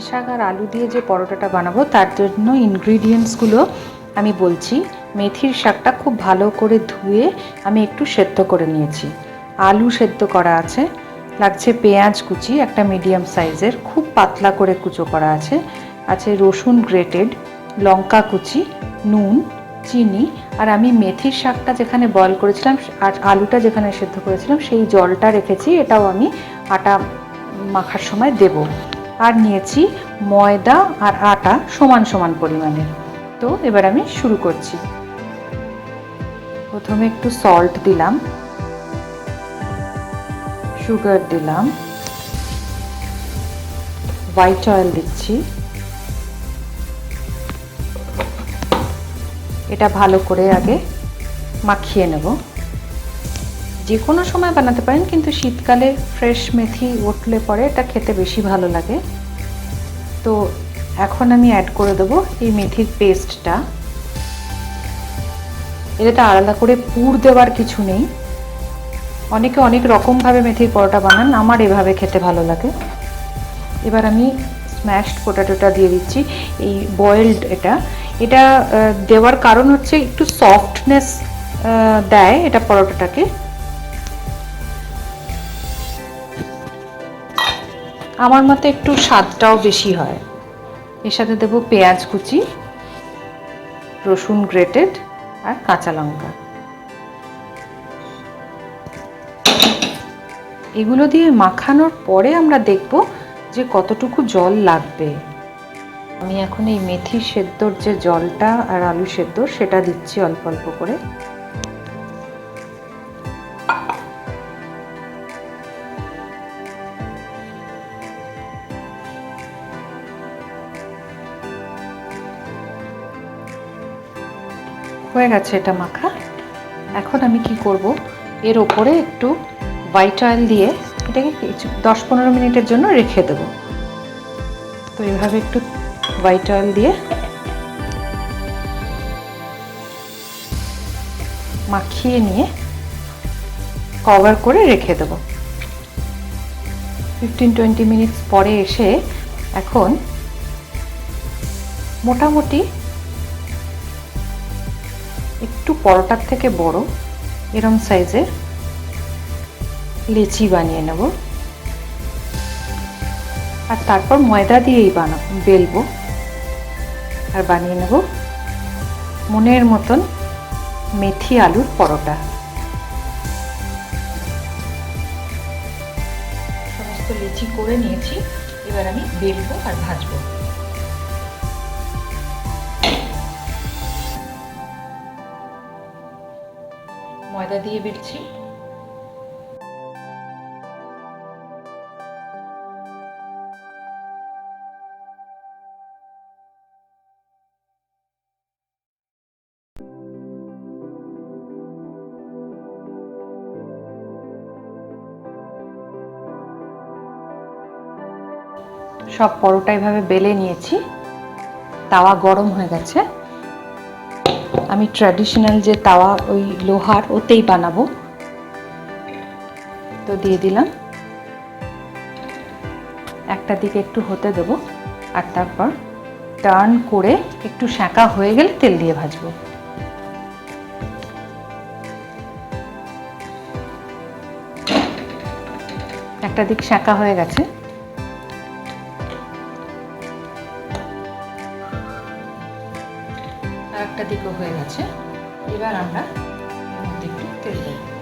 শাক আর আলু দিয়ে যে পরোটাটা বানাবো তার জন্য ইনগ্রিডিয়েন্টসগুলো আমি বলছি। মেথির শাকটা খুব ভালো করে ধুয়ে আমি একটু সেদ্ধ করে নিয়েছি। আলু সেদ্ধ করা আছে, লাগছে পেঁয়াজ কুচি একটা মিডিয়াম সাইজের, খুব পাতলা করে কুচো করা আছে, আছে রসুন গ্রেটেড, লঙ্কা কুচি, নুন, চিনি, আর আমি মেথির শাকটা যেখানে বয়েল করেছিলাম আর আলুটা যেখানে সেদ্ধ করেছিলাম সেই জলটা রেখেছি, এটাও আমি আটা মাখার সময় দেব। আর নিয়েছি ময়দা আর আটা সমান সমান পরিমাণের। তো এবার আমি শুরু করছি। প্রথমে একটু সল্ট দিলাম, সুগার দিলাম, হোয়াইট অয়েল দিচ্ছি। এটা ভালো করে আগে মাখিয়ে নেব। যে কোনো সময় বানাতে পারেন, কিন্তু শীতকালে ফ্রেশ মেথি উঠলে পরে এটা খেতে বেশি ভালো লাগে। তো এখন আমি অ্যাড করে দেবো এই মেথির পেস্টটা। এটাতে আলাদা করে পুর দেওয়ার কিছু নেই, অনেকে অনেক রকমভাবে মেথির পরোটা বানান, আমার এভাবে খেতে ভালো লাগে। এবার আমি স্ম্যাশড পোটাটোটা দিয়ে দিচ্ছি, এই বয়েলড। এটা দেওয়ার কারণ হচ্ছে একটু সফটনেস দেয় এটা পরোটাটাকে। আমার মতে একটু স্বাদটাও বেশি হয়। এর সাথে দেবো পেঁয়াজ কুচি, রসুন গ্রেটেড আর কাঁচা লঙ্কা। এগুলো দিয়ে মাখানোর পরে আমরা দেখব যে কতটুকু জল লাগবে। আমি এখন এই মেথি সেদ্ধর যে জলটা আর আলু সেদ্ধ সেটা দিচ্ছি অল্প অল্প করে। হয়ে গেছে এটা মাখা। এখন আমি কি করব, এর ওপরে একটু হোয়াইট অয়েল দিয়ে এটাকে 10-15 মিনিটের জন্য রেখে দেব। তো এইভাবে একটু হোয়াইট অয়েল দিয়ে মাখিয়ে নিয়ে কভার করে রেখে দেব। 15-20 মিনিটস পরে এসে এখন মোটামুটি একটু পরোটার থেকে বড় এরম সাইজের লেচি বানিয়ে নেব। আর তারপর ময়দা দিয়েই বেলবো আর বানিয়ে নেব মনের মতন মেথি আলুর পরোটা। সমস্ত লেচি করে নিয়েছি, এবার আমি বেলবো আর ভাজবো। ময়দা দিয়ে বেলছি। সব পরোটা এভাবে বেলে নিয়েছি। তাওয়া গরম হয়ে গেছে। আমি ট্র্যাডিশনাল যে তাওয়া ওই লোহার, ওতেই বানাবো। তো দিয়ে দিলাম, একটা দিকে একটু হতে দেব আর তারপর টার্ন করে একটু সেঁকা হয়ে গেলে তেল দিয়ে ভাজবো। একটা দিক সেঁকা হয়ে গেছে, আর একটা দিকও হয়ে গেছে। এবার আমরা এর মধ্যে একটু তেল দেব।